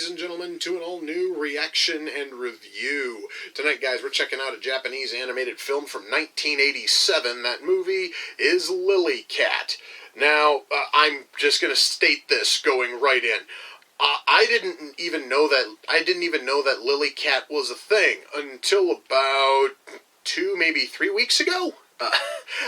ladies and gentlemen, to an all-new reaction and review. Tonight, guys, we're checking out a Japanese animated film from 1987. That movie is Lily C.A.T. Now, I'm just going to state this going right in. I didn't even know that Lily C.A.T was a thing until about 2, maybe 3 weeks ago.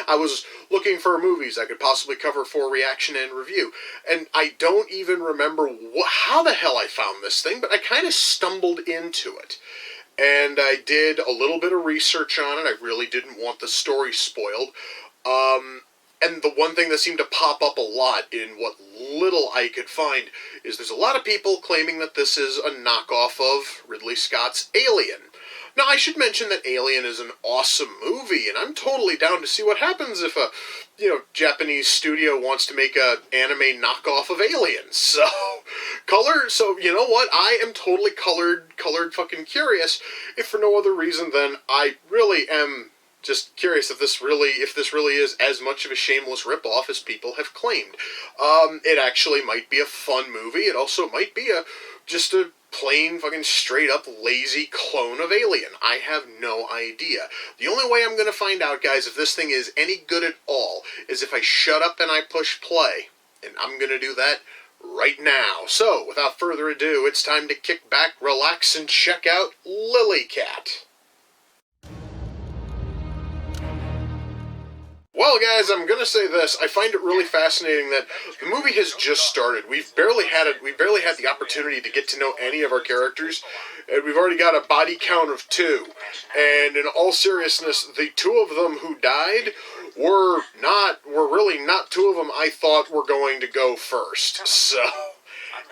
I was looking for movies I could possibly cover for reaction and review, and I don't even remember how the hell I found this thing, but I kind of stumbled into it. And I did a little bit of research on it. I really didn't want the story spoiled. And the one thing that seemed to pop up a lot in what little I could find is there's a lot of people claiming that this is a knockoff of Ridley Scott's Alien. Now, I should mention that Alien is an awesome movie, and I'm totally down to see what happens if a, Japanese studio wants to make a anime knockoff of Alien. So, you know what? I am totally colored fucking curious, if for no other reason than I really am just curious if this really is as much of a shameless ripoff as people have claimed. It actually might be a fun movie. It also might be just a plain fucking straight up lazy clone of Alien. I have no idea. The only way I'm going to find out, guys, if this thing is any good at all is if I shut up and I push play. And I'm going to do that right now. So, without further ado, it's time to kick back, relax, and check out Lily C.A.T. Well, guys, I'm gonna say this. I find it really fascinating that the movie has just started. We've barely had the opportunity to get to know any of our characters, and we've already got a body count of 2. And in all seriousness, the 2 of them who died were really not 2 of them I thought were going to go first. So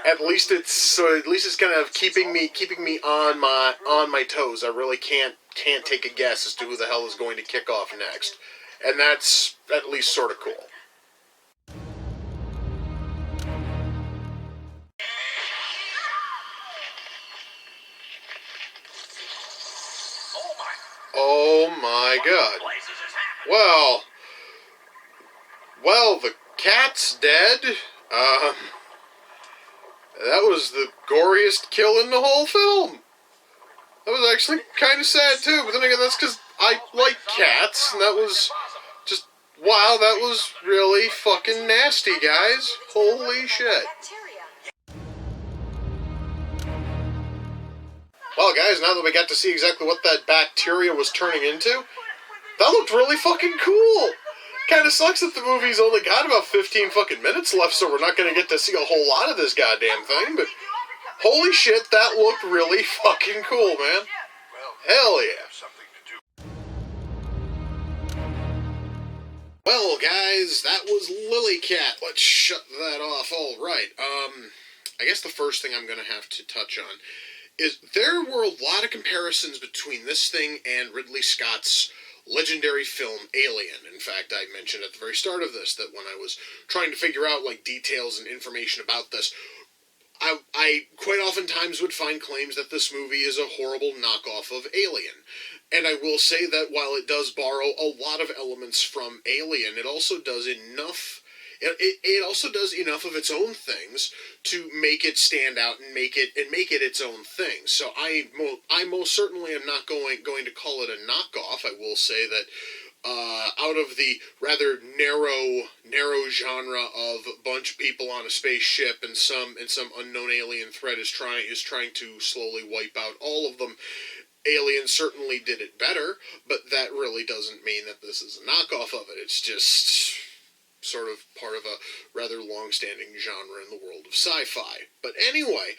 at least it's kind of keeping me on my toes. I really can't take a guess as to who the hell is going to kick off next. And that's at least sort of cool. Oh my god. Well, the cat's dead. That was the goriest kill in the whole film. That was actually kind of sad too, but then again, that's because I like cats, and that was just, wow, that was really fucking nasty, guys. Holy shit. Well, guys, now that we got to see exactly what that bacteria was turning into, that looked really fucking cool. Kinda sucks that the movie's only got about 15 fucking minutes left, so we're not gonna get to see a whole lot of this goddamn thing, but holy shit, that looked really fucking cool, man. Hell yeah. Well, guys, that was Lily C.A.T. Let's shut that off. All right. I guess the first thing I'm going to have to touch on is there were a lot of comparisons between this thing and Ridley Scott's legendary film Alien. In fact, I mentioned at the very start of this that when I was trying to figure out details and information about this, I quite oftentimes would find claims that this movie is a horrible knockoff of Alien. And I will say that while it does borrow a lot of elements from Alien, it also does enough. It also does enough of its own things to make it stand out and make it its own thing. So I most certainly am not going to call it a knockoff. I will say that out of the rather narrow genre of a bunch of people on a spaceship and some unknown alien threat is trying to slowly wipe out all of them, Alien certainly did it better, but that really doesn't mean that this is a knockoff of it. It's just sort of part of a rather long-standing genre in the world of sci-fi. But anyway,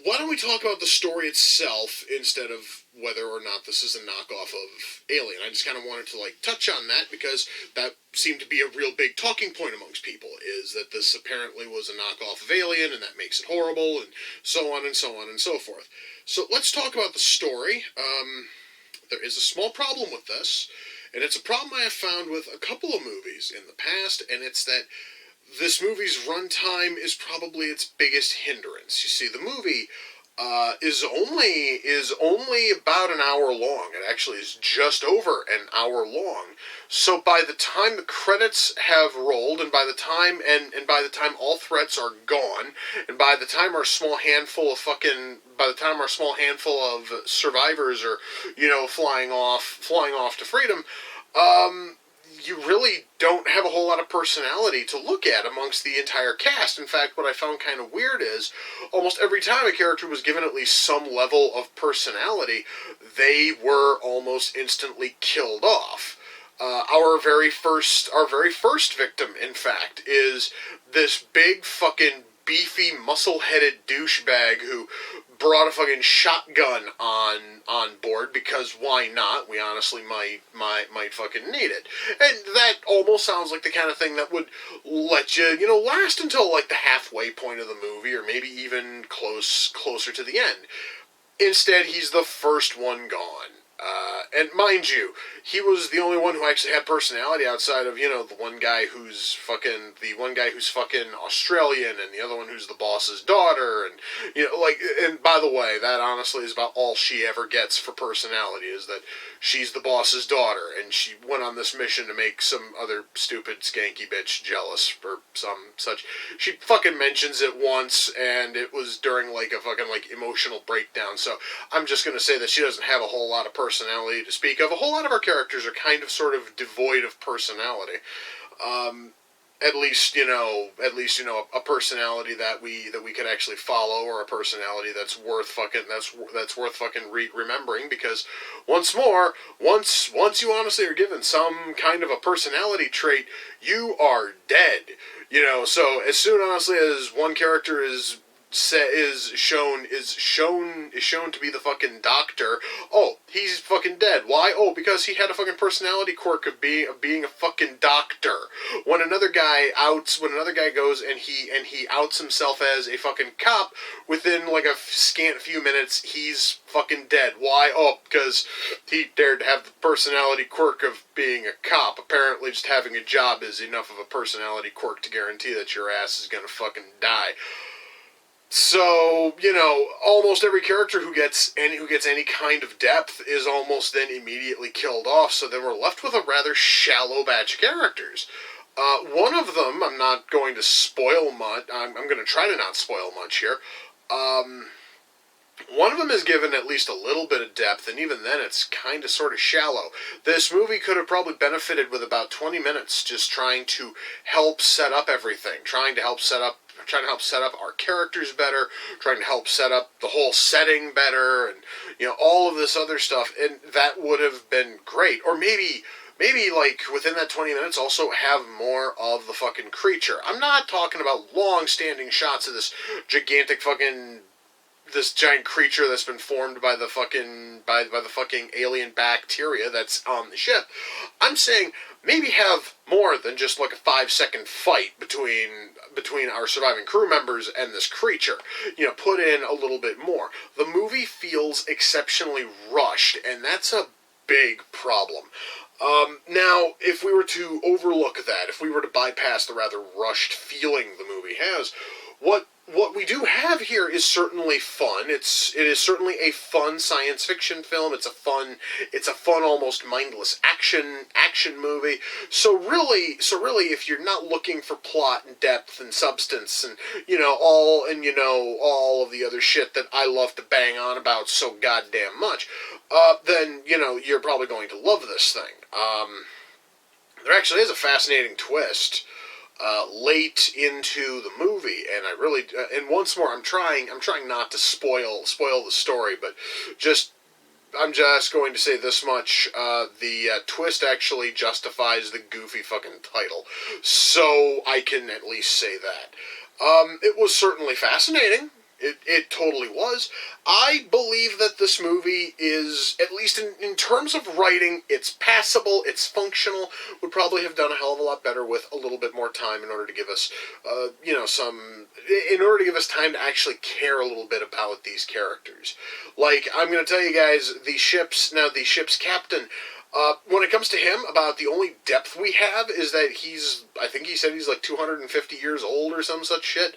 why don't we talk about the story itself instead of whether or not this is a knockoff of Alien? I just kind of wanted to touch on that because that seemed to be a real big talking point amongst people, is that this apparently was a knockoff of Alien and that makes it horrible and so on and so on and so forth. So let's talk about the story. There is a small problem with this, and it's a problem I have found with a couple of movies in the past, and it's that this movie's runtime is probably its biggest hindrance. You see, the movie is only about an hour long. It actually is just over an hour long. So by the time the credits have rolled, and by the time all threats are gone, and by the time our small handful of survivors are, flying off to freedom, you really don't have a whole lot of personality to look at amongst the entire cast. In fact, what I found kind of weird is almost every time a character was given at least some level of personality, they were almost instantly killed off. Our very first victim, in fact, is this big fucking beefy muscle-headed douchebag who brought a fucking shotgun on board because why not? We honestly might fucking need it. And that almost sounds like the kind of thing that would let you, last until like the halfway point of the movie, or maybe even closer to the end. Instead, he's the first one gone. And mind you, he was the only one who actually had personality outside of, the one guy who's fucking Australian, and the other one who's the boss's daughter, and, and by the way, that honestly is about all she ever gets for personality, is that she's the boss's daughter, and she went on this mission to make some other stupid skanky bitch jealous, or some such. She fucking mentions it once, and it was during, like, a fucking, like, emotional breakdown, so I'm just gonna say that she doesn't have a whole lot of personality to speak of. A whole lot of our characters are kind of sort of devoid of personality. At least a personality that we could actually follow, or a personality that's worth fucking remembering, because once you honestly are given some kind of a personality trait, you are dead. So as soon honestly as one character is shown to be the fucking doctor, oh, he's fucking dead. Why? Oh, because he had a fucking personality quirk of being a fucking doctor. When another guy goes and he outs himself as a fucking cop, within like a scant few minutes, he's fucking dead. Why? Oh, because he dared to have the personality quirk of being a cop. Apparently just having a job is enough of a personality quirk to guarantee that your ass is gonna fucking die. So, almost every character who gets any kind of depth is almost then immediately killed off, so then we're left with a rather shallow batch of characters. One of them, I'm not going to spoil much, I'm going to try to not spoil much here. One of them is given at least a little bit of depth, and even then it's kind of sort of shallow. This movie could have probably benefited with about 20 minutes just trying to help set up everything, trying to help set up our characters better, trying to help set up the whole setting better, and all of this other stuff, and that would have been great. Or maybe like within that 20 minutes also have more of the fucking creature. I'm not talking about long-standing shots of this giant creature that's been formed by the fucking alien bacteria that's on the ship. I'm saying maybe have more than just like a 5-second fight between our surviving crew members and this creature. Put in a little bit more. The movie feels exceptionally rushed, and that's a big problem. Now, if we were to overlook that, if we were to bypass the rather rushed feeling the movie has, what we do have here is certainly fun. It is certainly a fun science fiction film. It's a fun almost mindless action movie. So really, if you're not looking for plot and depth and substance and all of the other shit that I love to bang on about so goddamn much, then you're probably going to love this thing. There actually is a fascinating twist late into the movie, and I really and once more I'm trying not to spoil the story, but I'm just going to say this much: the twist actually justifies the goofy fucking title, so I can at least say that. It was certainly fascinating. It totally was. I believe that this movie is, at least in terms of writing, it's passable, it's functional, would probably have done a hell of a lot better with a little bit more time in order to give us, in order to give us time to actually care a little bit about these characters. Like, I'm going to tell you guys, the ship's captain, When it comes to him, about the only depth we have is that I think he said he's like 250 years old or some such shit,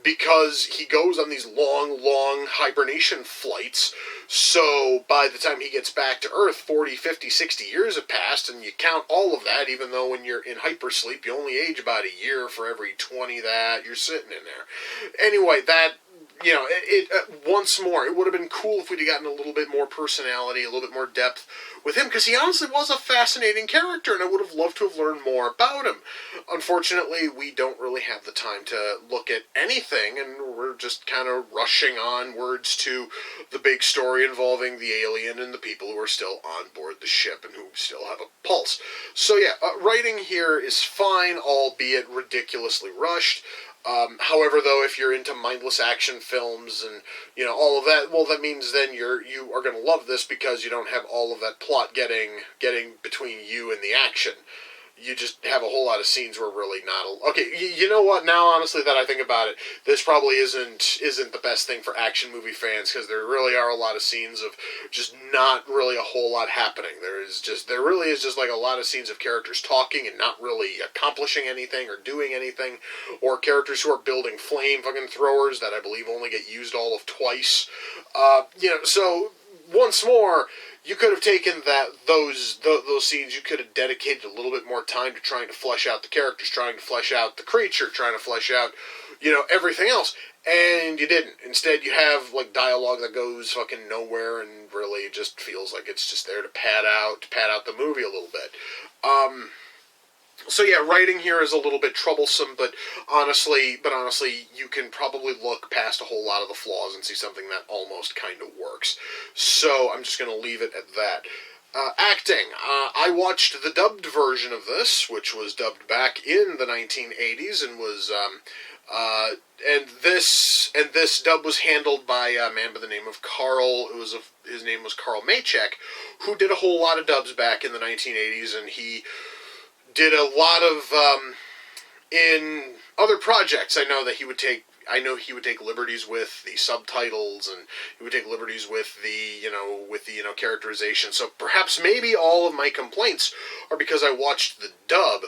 because he goes on these long, long hibernation flights. So by the time he gets back to Earth, 40, 50, 60 years have passed, and you count all of that, even though when you're in hypersleep, you only age about a year for every 20 that you're sitting in there. Anyway, that, once more, it would have been cool if we'd have gotten a little bit more personality, a little bit more depth with him, because he honestly was a fascinating character, and I would have loved to have learned more about him. Unfortunately, we don't really have the time to look at anything, and we're just kind of rushing onwards to the big story involving the alien and the people who are still on board the ship and who still have a pulse. So yeah, writing here is fine, albeit ridiculously rushed. However, though, if you're into mindless action films and, all of that, well, that means then you are going to love this, because you don't have all of that plot getting between you and the action. You just have a whole lot of scenes where really not... Okay, you know what? Now, honestly, that I think about it, this probably isn't the best thing for action movie fans, because there really are a lot of scenes of just not really a whole lot happening. There really is just like a lot of scenes of characters talking and not really accomplishing anything or doing anything, or characters who are building flame fucking throwers that I believe only get used all of twice. So once more, you could have taken those scenes, you could have dedicated a little bit more time to trying to flesh out the characters, trying to flesh out the creature, trying to flesh out, everything else, and you didn't. Instead, you have, like, dialogue that goes fucking nowhere and really just feels like it's just there to pad out the movie a little bit. So yeah, writing here is a little bit troublesome, but honestly, you can probably look past a whole lot of the flaws and see something that almost kind of works. So I'm just going to leave it at that. Acting. I watched the dubbed version of this, which was dubbed back in the 1980s, and was and this dub was handled by a man by the name of Carl. His name was Carl Maychek, who did a whole lot of dubs back in the 1980s, and he did a lot of in other projects. I know he would take liberties with the subtitles, and he would take liberties with the characterization. So perhaps maybe all of my complaints are because I watched the dub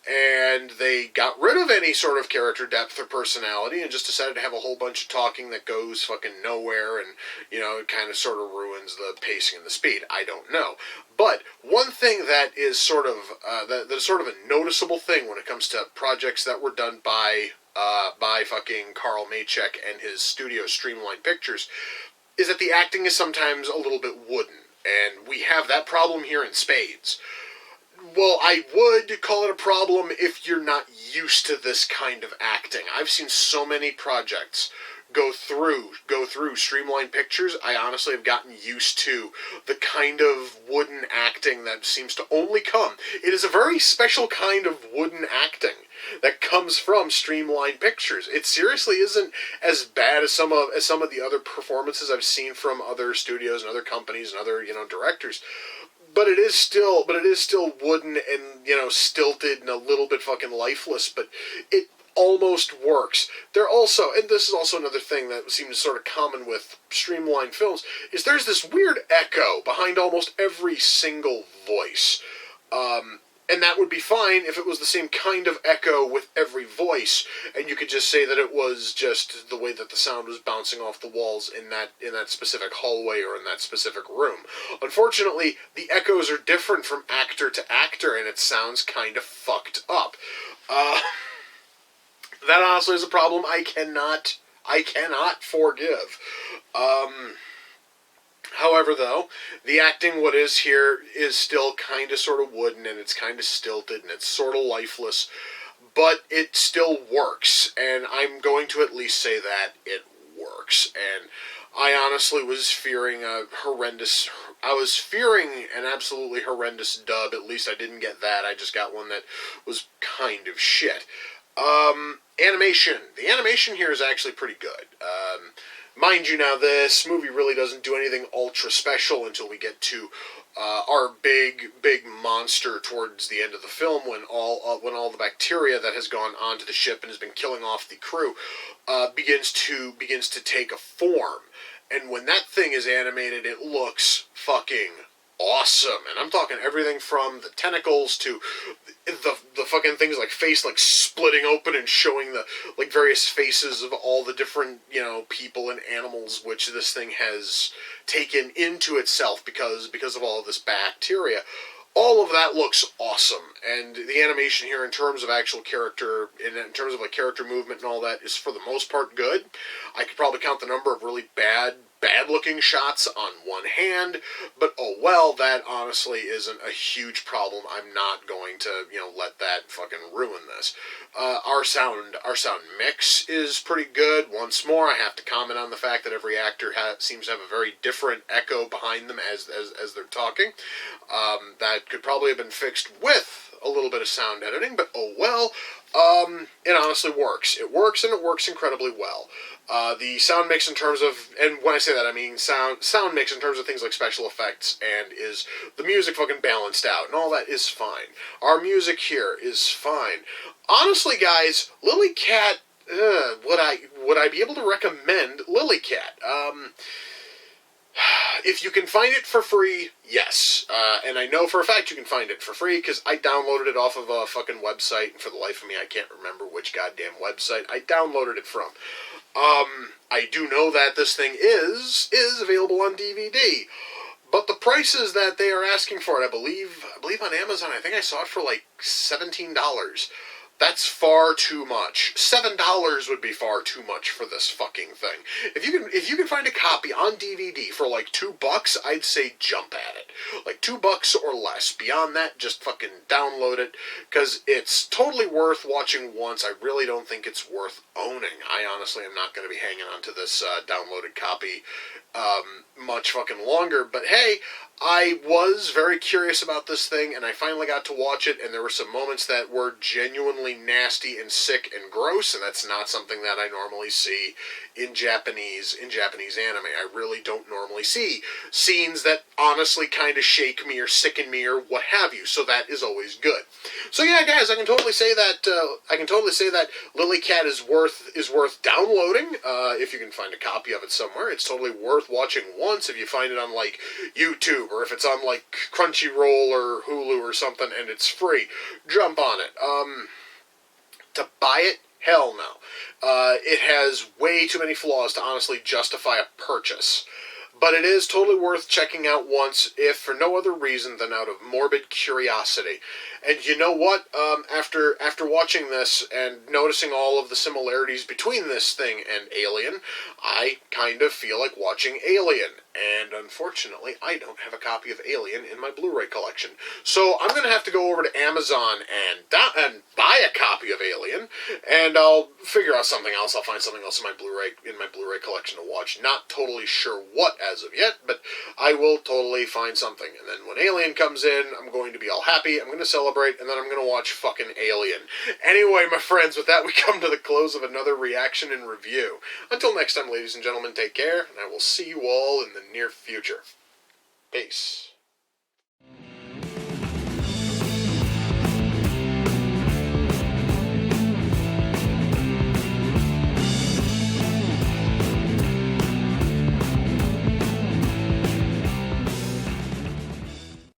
and they got rid of any sort of character depth or personality and just decided to have a whole bunch of talking that goes fucking nowhere, and it kind of sort of ruins the pacing and the speed. I don't know. But one thing that is sort of that is sort of a noticeable thing when it comes to projects that were done by fucking Carl Maychek and his studio Streamline Pictures is that the acting is sometimes a little bit wooden, and we have that problem here in spades. Well, I would call it a problem if you're not used to this kind of acting. I've seen so many projects go through Streamline Pictures. I honestly have gotten used to the kind of wooden acting that seems to only come. It is a very special kind of wooden acting that comes from Streamline Pictures. It seriously isn't as bad as some of the other performances I've seen from other studios and other companies and other directors. But it is still wooden and stilted and a little bit fucking lifeless. But it almost works. They're also, and this is also another thing that seems sort of common with Streamline films, is there's this weird echo behind almost every single voice. And that would be fine if it was the same kind of echo with every voice, and you could just say that it was just the way that the sound was bouncing off the walls in that specific hallway or in that specific room. Unfortunately, the echoes are different from actor to actor, and it sounds kind of fucked up. That honestly is a problem I cannot forgive. However, though, the acting, what is here, is still kind of sort of wooden, and it's kind of stilted, and it's sort of lifeless, but it still works, and I'm going to at least say that it works. And I honestly was fearing an absolutely horrendous dub. At least I didn't get that. I just got one that was kind of shit. Animation. The animation here is actually pretty good. Mind you, now this movie really doesn't do anything ultra special until we get to our big monster towards the end of the film, when all the bacteria that has gone onto the ship and has been killing off the crew begins to take a form. And when that thing is animated, it looks fucking awesome. And I'm talking everything from the tentacles to the fucking things like face like splitting open and showing the like various faces of all the different, you know, people and animals which this thing has taken into itself because of all of this bacteria. All of that looks awesome, and the animation here in terms of actual character, in terms of like character movement and all that, is for the most part good. I could probably count the number of really bad-looking shots on one hand, but oh well, that honestly isn't a huge problem. I'm not going to, you know, let that fucking ruin this. Our sound mix is pretty good. Once more, I have to comment on the fact that every actor seems to have a very different echo behind them as they're talking. That could probably have been fixed with a little bit of sound editing, but oh well. It honestly works. It works, and it works incredibly well. The sound mix in terms of, and when I say that, I mean sound mix in terms of things like special effects, and is the music fucking balanced out, and all that is fine. Our music here is fine. Honestly, guys, Lily C.A.T, would I be able to recommend Lily C.A.T? If you can find it for free, yes. And I know for a fact you can find it for free because I downloaded it off of a fucking website, and for the life of me, I can't remember which goddamn website I downloaded it from. I do know that this thing is available on DVD, but the prices that they are asking for it, I believe on Amazon, I think I saw it for like $17. That's far too much. $7 would be far too much for this fucking thing. If you can find a copy on DVD for like $2, I'd say jump at it. Like $2 or less. Beyond that, just fucking download it, because it's totally worth watching once. I really don't think it's worth owning. I honestly am not going to be hanging on to this downloaded copy much fucking longer. But hey, I was very curious about this thing, and I finally got to watch it, and there were some moments that were genuinely nasty and sick and gross, and that's not something that I normally see in Japanese anime. I really don't normally see scenes that honestly kind of shake me or sicken me or what have you, so that is always good. So yeah, guys, I can totally say that Lily C.A.T is worth downloading if you can find a copy of it somewhere. It's totally worth watching once if you find it on like YouTube, or if it's on like Crunchyroll or Hulu or something and it's free. Jump on it. To buy it, hell no. It has way too many flaws to honestly justify a purchase. But it is totally worth checking out once, if for no other reason than out of morbid curiosity. And you know what? After watching this and noticing all of the similarities between this thing and Alien, I kind of feel like watching Alien. And unfortunately, I don't have a copy of Alien in my Blu-ray collection. So I'm going to have to go over to Amazon and buy a copy of Alien, and I'll figure out something else. I'll find something else in my Blu-ray collection to watch. Not totally sure what as of yet, but I will totally find something. And then when Alien comes in, I'm going to be all happy. I'm going to celebrate, and then I'm going to watch fucking Alien. Anyway, my friends, with that, we come to the close of another reaction and review. Until next time, ladies and gentlemen, take care, and I will see you all in the near future. Peace.